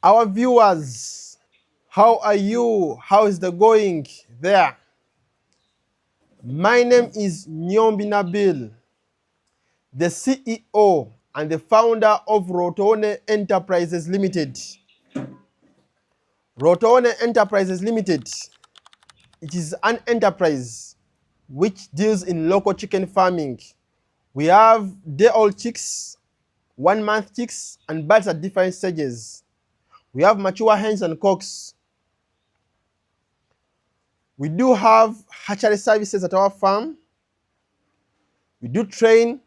Our viewers, how are you? How is the going there? My name is Nyombi Nabil, the CEO and the founder of Rotona Enterprises Limited. Rotona Enterprises Limited, it is an enterprise which deals in local chicken farming. We have day-old chicks, 1-month chicks, and birds at different stages. We have mature hens and cocks. We do have hatchery services at our farm. We do train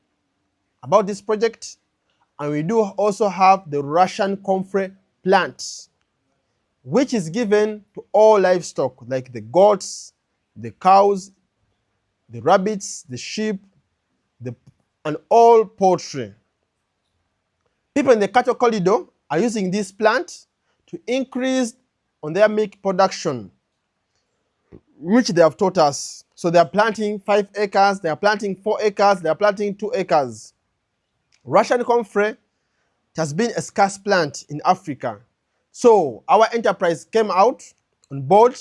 about this project, and we do also have the Russian comfrey plant, which is given to all livestock like the goats, the cows, the rabbits, the sheep, and all poultry. People in the cattle corridor are using this plant to increase on their milk production, which they have taught us. So they are planting 5 acres, they are planting 4 acres, they are planting 2 acres. Russian comfrey has been a scarce plant in Africa. So our enterprise came out on board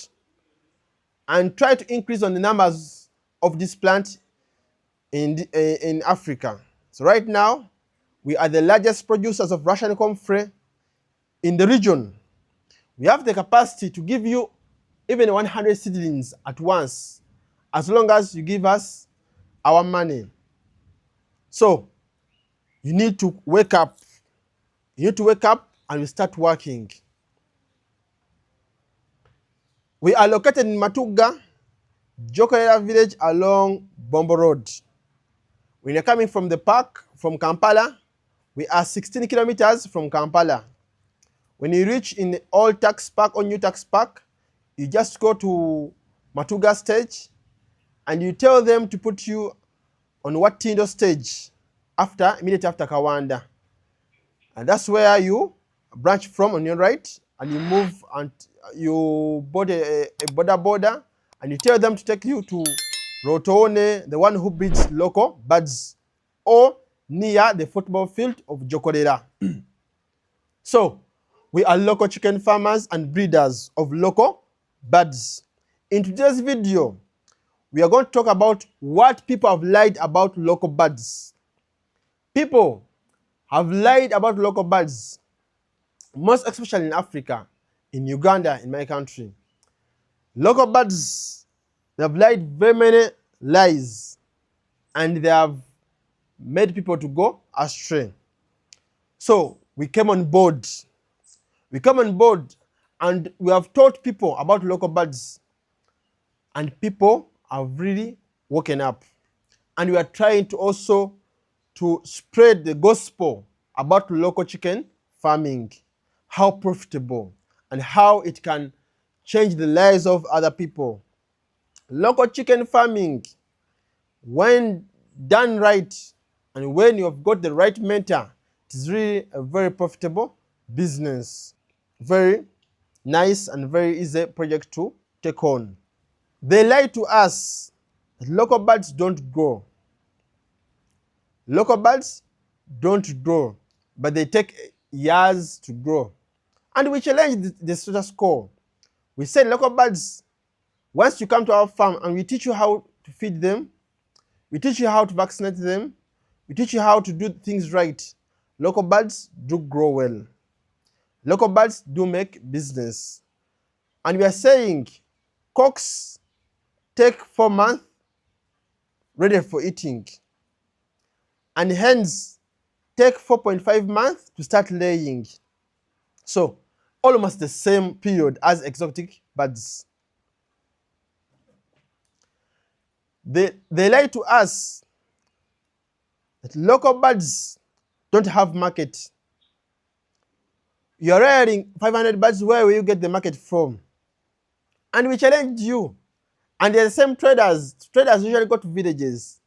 and tried to increase on the numbers of this plant in Africa. So right now, we are the largest producers of Russian comfrey in the region. We have the capacity to give you even 100 seedlings at once, as long as you give us our money. So you need to wake up. You need to wake up and you start working. We are located in Matuga, Jokolera village along Bombo Road. When you're coming from the park, from Kampala, we are 16 kilometers from Kampala. When you reach in the old tax park or new tax park, you just go to Matuga stage and you tell them to put you on Watindo stage immediately after Kawanda. And that's where you branch from on your right, and you move and you board a border, and you tell them to take you to Rotona, the one who breeds local birds, or near the football field of Jokolera. So, we are local chicken farmers and breeders of local birds. In today's video, we are going to talk about what people have lied about local birds. People have lied about local birds, most especially in Africa, in Uganda, in my country. Local birds, they have lied very many lies, and they have made people to go astray. So we came on board. We came on board and we have taught people about local birds, and people have really woken up. And we are trying to also to spread the gospel about local chicken farming, how profitable and how it can change the lives of other people. Local chicken farming, when done right and when you have got the right mentor, it is really a very profitable business. Very nice and very easy project to take on. They lie to us that local birds don't grow. Local birds don't grow, but they take years to grow. And we challenge the status quo. We say local birds, once you come to our farm and we teach you how to feed them, we teach you how to vaccinate them, we teach you how to do things right, local birds do grow well. Local birds do make business. And we are saying cocks take 4 months ready for eating, and hens take 4.5 months to start laying. So almost the same period as exotic birds. They lie to us that local birds don't have market. You're rearing 500 birds, where will you get the market from? And we challenge you. And they're the same traders. Traders usually go to villages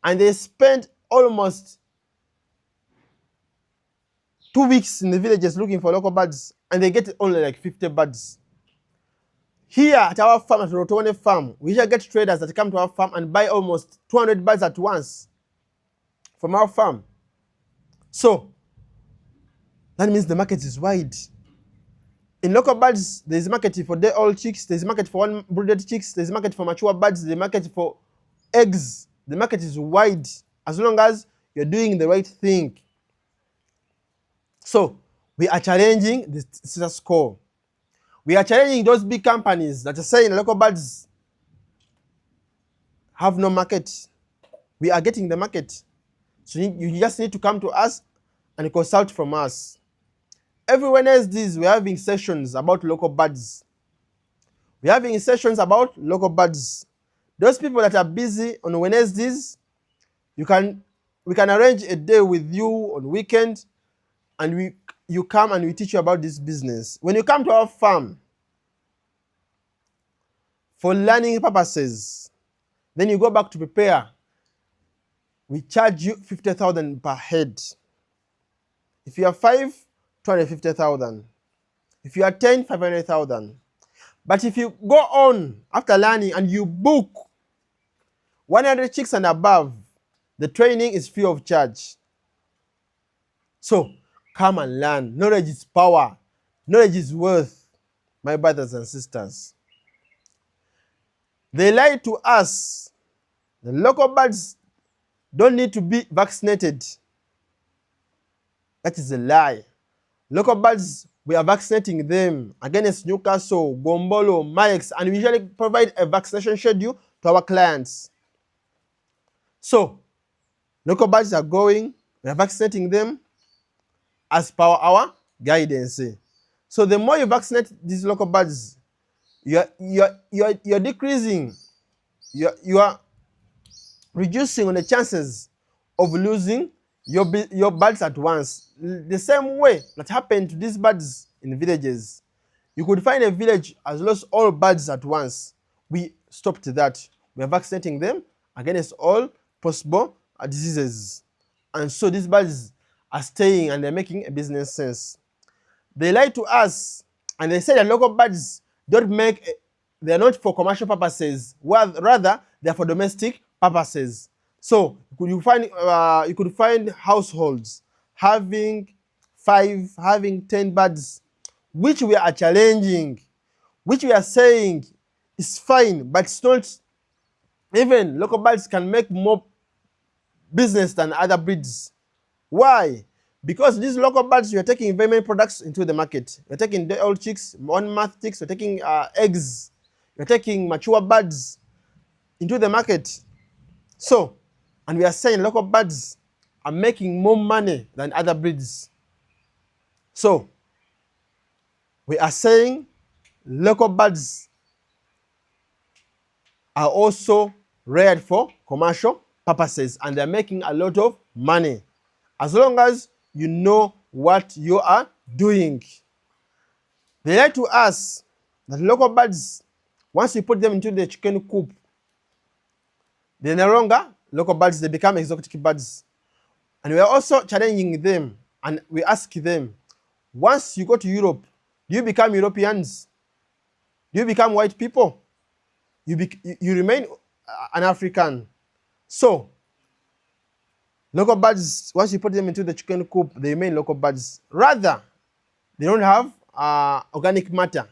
and they spend almost 2 weeks in the villages looking for local birds, and they get only like 50 birds. Here at our farm, at Rotona farm, we usually get traders that come to our farm and buy almost 200 birds at once from our farm. So that means the market is wide. In local birds, there's market for day-old chicks, there's market for one-brooded chicks, there's market for mature birds, there's market for eggs. The market is wide as long as you're doing the right thing. So we are challenging the status quo. We are challenging those big companies that are saying local birds have no market. We are getting the market. So you just need to come to us and consult from us. Every Wednesdays, we're having sessions about local birds. We're having sessions about local birds. Those people that are busy on Wednesdays, we can arrange a day with you on weekend, and you come and we teach you about this business. When you come to our farm for learning purposes, then you go back to prepare. We charge you 50,000 per head. If you are 5, 250,000. If you are 10, 500,000. But if you go on after learning and you book 100 chicks and above, the training is free of charge. So come and learn. Knowledge is power. Knowledge is worth, my brothers and sisters. They lie to us. The local birds don't need to be vaccinated. That is a lie. Local birds, we are vaccinating them against Newcastle, Gombolo, Mayex, and we usually provide a vaccination schedule to our clients. So, local birds are going, we are vaccinating them as per our guidance. So the more you vaccinate these local birds, you're decreasing, you are reducing on the chances of losing your birds at once. The same way that happened to these birds in villages. You could find a village has lost all birds at once. We stopped that. We are vaccinating them against all possible diseases. And so these birds are staying and they're making a business sense. They lie to us and they say that local birds they're not for commercial purposes, rather they're for domestic purposes. So you could find households having 5, having 10 birds, which we are challenging, which we are saying is fine, but it's not. Even local birds can make more business than other breeds. Why? Because these local birds, you're taking very many products into the market. You're taking day-old chicks, 1-month chicks, you're taking eggs, you're taking mature birds into the market. So, and we are saying local birds are making more money than other breeds. So, we are saying local birds are also reared for commercial purposes and they're making a lot of money, as long as you know what you are doing. They lie to us that local birds, once you put them into the chicken coop, they're no longer local birds, they become exotic birds. And we are also challenging them and we ask them, once you go to Europe, do you become Europeans? Do you become white people? You remain an African. So, local birds, once you put them into the chicken coop, they remain local birds. Rather, they don't have organic matter.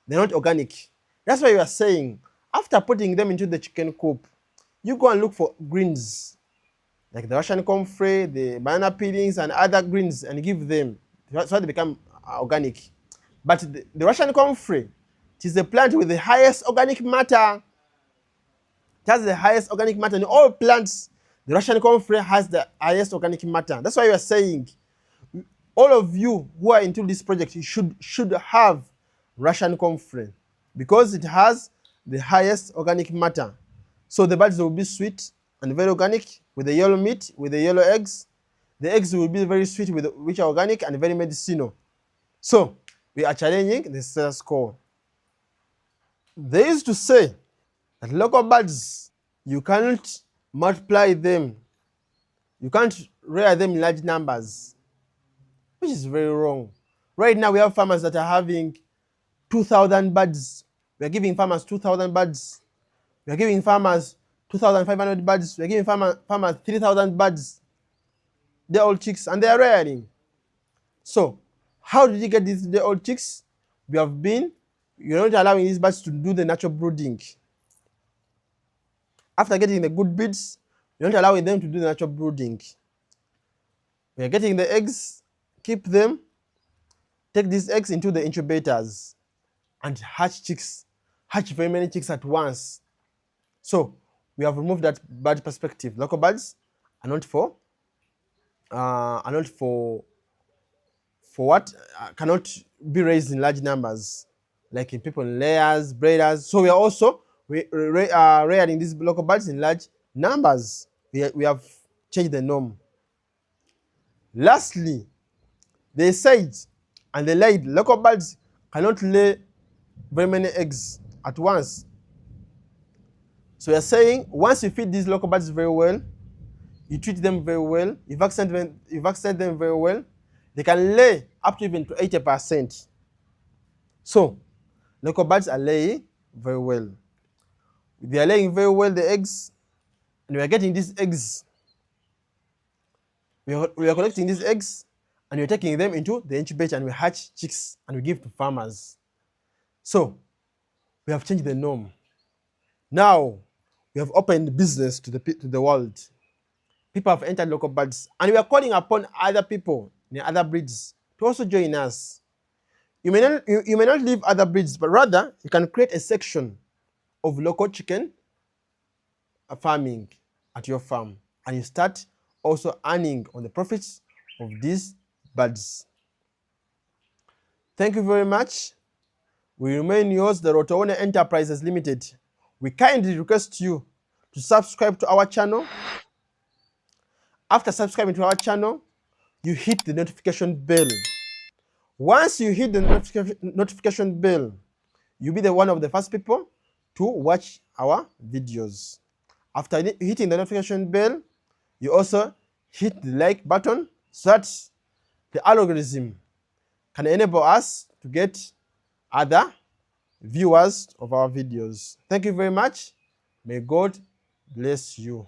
They're not organic. That's why we are saying, after putting them into the chicken coop, you go and look for greens, like the Russian comfrey, the banana peelings, and other greens, and give them. That's why they become organic. But the Russian comfrey, it is a plant with the highest organic matter. It has the highest organic matter. In all plants, the Russian comfrey has the highest organic matter. That's why we are saying, all of you who are into this project, you should have Russian comfrey because it has the highest organic matter. So the birds will be sweet and very organic with the yellow meat, with the yellow eggs. The eggs will be very sweet, which are organic and very medicinal. So we are challenging the status quo. They used to say that local birds, you can't multiply them. You can't rear them in large numbers, which is very wrong. Right now, we have farmers that are having 2,000 birds. We are giving farmers 2,000 birds. We are giving farmers 2,500 birds. We are giving farmers 3,000 birds. They're all chicks and they are rearing. So, how did you get these day-old chicks? you're not allowing these birds to do the natural brooding. After getting the good breeds, you're not allowing them to do the natural brooding. We are getting the eggs, keep them, take these eggs into the incubators and hatch very many chicks at once. So we have removed that bird perspective. Local birds are not for what cannot be raised in large numbers, like in people in layers, breeders. So we are also rearing these local birds in large numbers. We have changed the norm. Lastly, they said and they laid local birds cannot lay very many eggs at once. So we are saying once you feed these local birds very well, you treat them very well, you vaccinate them very well, they can lay up to even to 80%. So local birds are laying very well. They are laying very well the eggs, and we are getting these eggs. We are collecting these eggs, and we are taking them into the incubator, and we hatch chicks, and we give to farmers. So we have changed the norm. Now we have opened business to the world. People have entered local birds, and we are calling upon other people in other breeds to also join us. You may not leave other breeds, but rather you can create a section of local chicken farming at your farm, and you start also earning on the profits of these birds. Thank you very much. We remain yours, the Rotona Enterprises Limited. We kindly request you to subscribe to our channel. After subscribing to our channel, you hit the notification bell. Once you hit the notification bell, you'll be one of the first people to watch our videos. After hitting the notification bell, you also hit the like button so that the algorithm can enable us to get other viewers of our videos. Thank you very much. May God bless you.